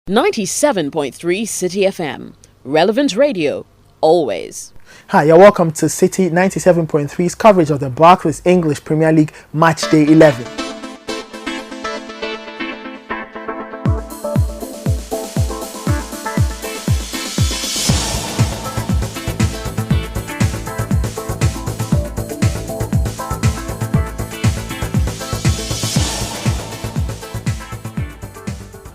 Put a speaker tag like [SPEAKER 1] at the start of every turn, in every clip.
[SPEAKER 1] 97.3 Citi FM. Relevant radio, always.
[SPEAKER 2] Hi, you're welcome to Citi 97.3's coverage of the Barclays English Premier League Match Day 11.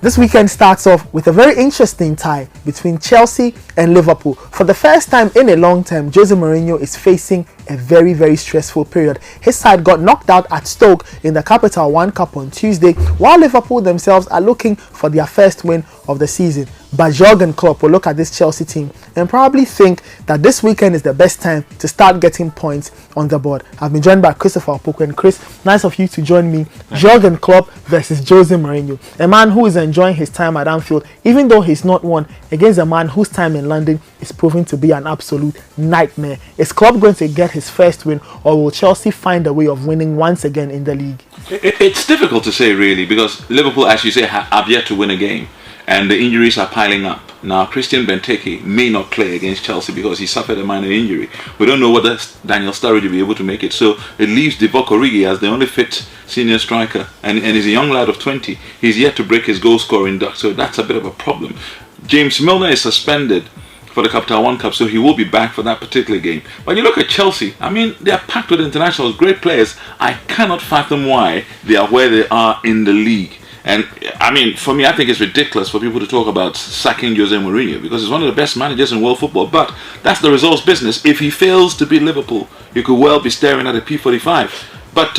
[SPEAKER 2] This weekend starts off with a very interesting tie between Chelsea and Liverpool. For the first time in a long time, Jose Mourinho is facing a very, very stressful period. His side got knocked out at Stoke in the Capital One Cup on Tuesday, while Liverpool themselves are looking for their first win of the season. But Jurgen Klopp will look at this Chelsea team and probably think that this weekend is the best time to start getting points on the board. I've been joined by Christopher Opoku. And Chris, nice of you to join me. Jurgen Klopp versus Jose Mourinho, a man who is enjoying his time at Anfield, even though he's not won, against a man whose time in London is proving to be an absolute nightmare. Is Klopp going to get his first win, or will Chelsea find a way of winning once again in the league?
[SPEAKER 3] It's difficult to say, really, because Liverpool, as you say, have yet to win a game. And the injuries are piling up. Now, Christian Benteke may not play against Chelsea because he suffered a minor injury. We don't know whether Daniel Sturridge will be able to make it. So it leaves Divock Origi as the only fit senior striker. And he's a young lad of 20. He's yet to break his goal scoring duck. So that's a bit of a problem. James Milner is suspended for the Capital One Cup, so he will be back for that particular game. But you look at Chelsea, I mean, they are packed with internationals, great players. I cannot fathom why they are where they are in the league. And I mean, for me, I think it's ridiculous for people to talk about sacking Jose Mourinho because he's one of the best managers in world football. But that's the results business. If he fails to beat Liverpool, you could well be staring at a P45. But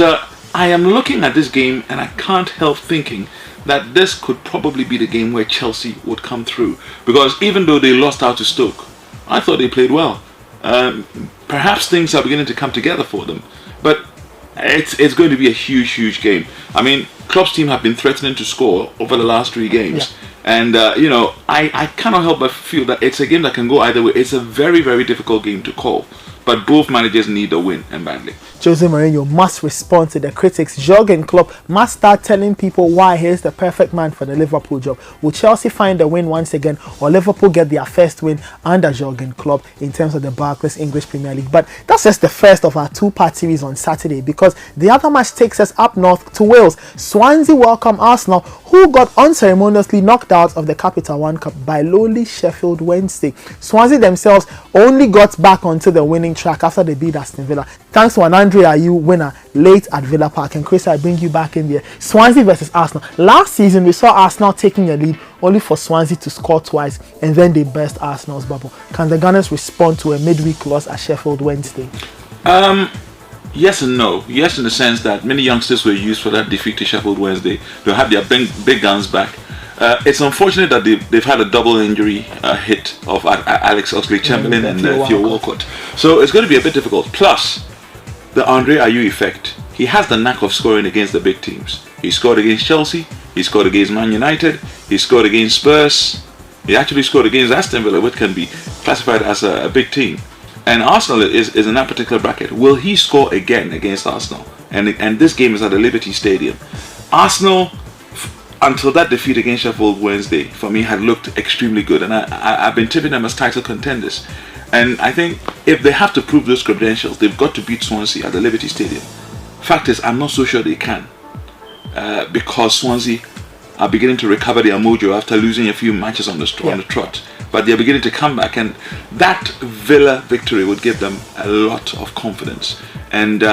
[SPEAKER 3] I am looking at this game and I can't help thinking that this could probably be the game where Chelsea would come through. Because even though they lost out to Stoke, I thought they played well. Perhaps things are beginning to come together for them. But it's going to be a huge game. I mean, Klopp's team have been threatening to score over the last 3 games. Yeah. And, I cannot help but feel that it's a game that can go either way. It's a very, very difficult game to call. But both managers need a win, and badly. Jose
[SPEAKER 2] Mourinho must respond to the critics. Jurgen Klopp must start telling people why he is the perfect man for the Liverpool job. Will Chelsea find a win once again, or Liverpool get their first win under Jurgen Klopp in terms of the Barclays English Premier League? But that's just the first of our 2-part series on Saturday, because the other match takes us up north to Wales. Swansea welcome Arsenal, who got unceremoniously knocked out of the Capital One Cup by lowly Sheffield Wednesday. Swansea themselves only got back onto the winning track after they beat Aston Villa, thanks to an Andre Ayew winner late at Villa Park. And Chris, I bring you back in there. Swansea versus Arsenal. Last season we saw Arsenal taking a lead only for Swansea to score twice, and then they burst Arsenal's bubble. Can the Gunners respond to a midweek loss at Sheffield Wednesday?
[SPEAKER 3] Yes and no. Yes, in the sense that many youngsters were used for that defeat to Sheffield Wednesday. They'll have their big guns back. It's unfortunate that they've had a double injury hit of Alex Oxlade-Chamberlain and Theo Walcott. So it's going to be a bit difficult. Plus, the Andre Ayew effect. He has the knack of scoring against the big teams. He scored against Chelsea. He scored against Man United. He scored against Spurs. He actually scored against Aston Villa, which can be classified as a big team. And Arsenal is in that particular bracket. Will he score again against Arsenal? And this game is at the Liberty Stadium. Arsenal, until that defeat against Sheffield Wednesday, for me, had looked extremely good. And I've been tipping them as title contenders. And I think if they have to prove those credentials, they've got to beat Swansea at the Liberty Stadium. Fact is, I'm not so sure they can. Because Swansea are beginning to recover their mojo after losing a few matches on the trot. But they're beginning to come back. And that Villa victory would give them a lot of confidence. And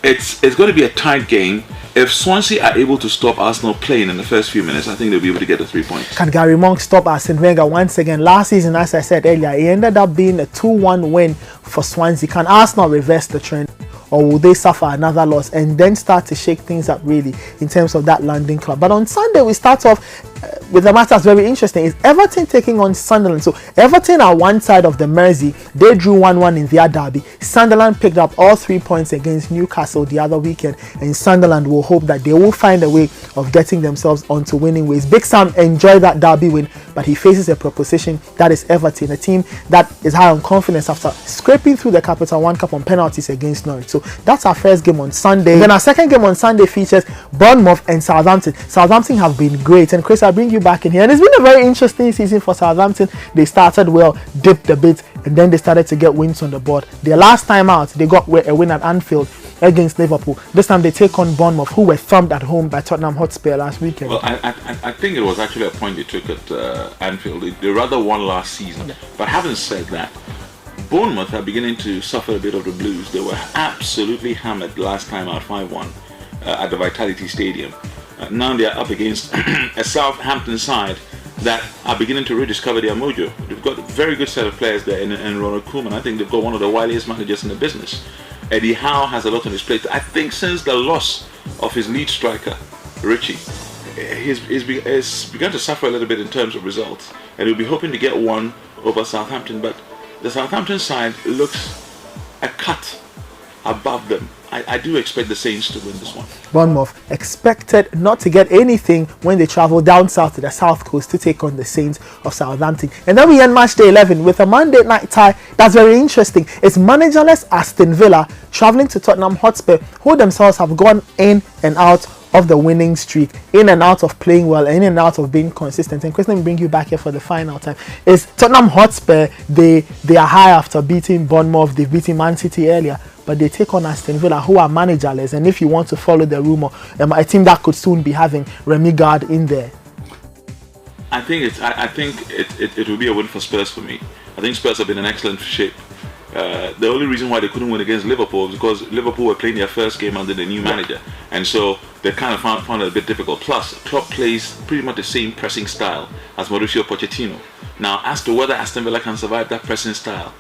[SPEAKER 3] it's going to be a tight game. If Swansea are able to stop Arsenal playing in the first few minutes, I think they'll be able to get the 3 points.
[SPEAKER 2] Can Gary Monk stop Arsene Wenger once again? Last season, as I said earlier, it ended up being a 2-1 win for Swansea. Can Arsenal reverse the trend? Or will they suffer another loss and then start to shake things up really in terms of that London club? But on Sunday, we start off with a matter that's very interesting. Is Everton taking on Sunderland? So Everton are one side of the Mersey. They drew 1-1 in their derby. Sunderland picked up all 3 points against Newcastle the other weekend, and Sunderland will hope that they will find a way of getting themselves onto winning ways. Big Sam enjoyed that derby win, but he faces a proposition that is Everton, a team that is high on confidence after scraping through the Capital One Cup on penalties against Norwich. So that's our first game on Sunday. Then our second game on Sunday features Bournemouth and Southampton. Southampton have been great, and Chris, I bring you back in here, and it's been a very interesting season for Southampton. They started well, dipped a bit, and then they started to get wins on the board. Their last time out, they got a win at Anfield against Liverpool. This time they take on Bournemouth, who were thumped at home by Tottenham Hotspur last weekend.
[SPEAKER 3] Well, I think it was actually a point they took at Anfield. They rather won last season. But having said that, Bournemouth are beginning to suffer a bit of the blues. They were absolutely hammered last time out 5-1 at the Vitality Stadium. Now they are up against a Southampton side that are beginning to rediscover their mojo. They've got a very good set of players there in Ronald Koeman. I think they've got one of the wiliest managers in the business. Eddie Howe has a lot on his plate. I think since the loss of his lead striker, Richie, he's begun to suffer a little bit in terms of results. And he'll be hoping to get one over Southampton. But the Southampton side looks a cut above them. I do expect the Saints to win this one.
[SPEAKER 2] Bournemouth expected not to get anything when they travel down south to the south coast to take on the Saints of Southampton. And then we end match day 11 with a Monday night tie that's very interesting. It's managerless Aston Villa travelling to Tottenham Hotspur, who themselves have gone in and out of the winning streak, in and out of playing well, in and out of being consistent. And Chris, let me bring you back here for the final time. Is Tottenham Hotspur, they are high after beating Bournemouth, they've beaten Man City earlier, but they take on Aston Villa, who are managerless. And if you want to follow the rumour, a team that could soon be having Remy Gard in there.
[SPEAKER 3] I think it will be a win for Spurs for me. I think Spurs have been in excellent shape. The only reason why they couldn't win against Liverpool was because Liverpool were playing their first game under the new manager, and so they kind of found it a bit difficult. Plus, Klopp plays pretty much the same pressing style as Mauricio Pochettino. Now, as to whether Aston Villa can survive that pressing style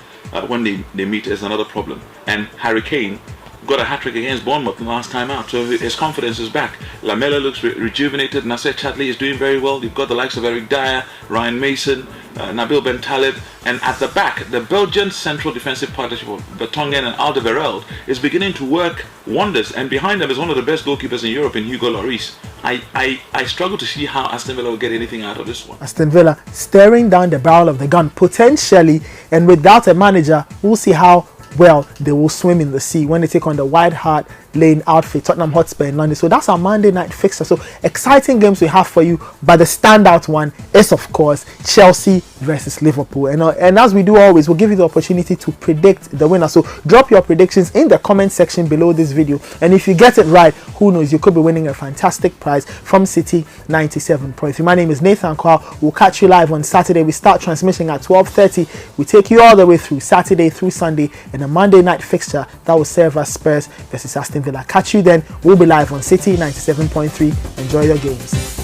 [SPEAKER 3] when they meet is another problem. And Harry Kane got a hat-trick against Bournemouth the last time out, so his confidence is back. Lamela looks rejuvenated. Nasser Chadli is doing very well. You've got the likes of Eric Dyer, Ryan Mason, Nabil Ben Taleb, and at the back, the Belgian central defensive partnership of Vertonghen and Alderweireld is beginning to work wonders, and behind them is one of the best goalkeepers in Europe in Hugo Lloris. I struggle to see how Aston Villa will get anything out of this one. Aston
[SPEAKER 2] Villa staring down the barrel of the gun, potentially, and without a manager, we'll see how well they will swim in the sea when they take on the White Hart Lane outfit, Tottenham Hotspur in London. So that's our Monday night fixture. So exciting games we have for you, but the standout one is of course Chelsea versus Liverpool. And as we do always, we'll give you the opportunity to predict the winner. So drop your predictions in the comment section below this video, and if you get it right, who knows, you could be winning a fantastic prize from Citi 97 Points. My name is Nathan Quao. We'll catch you live on Saturday. We start transmission at 12:30. We take you all the way through Saturday through Sunday, and a Monday night fixture that will serve as Spurs versus Aston Villa. Catch you then. We'll be live on Citi 97.3. Enjoy your games.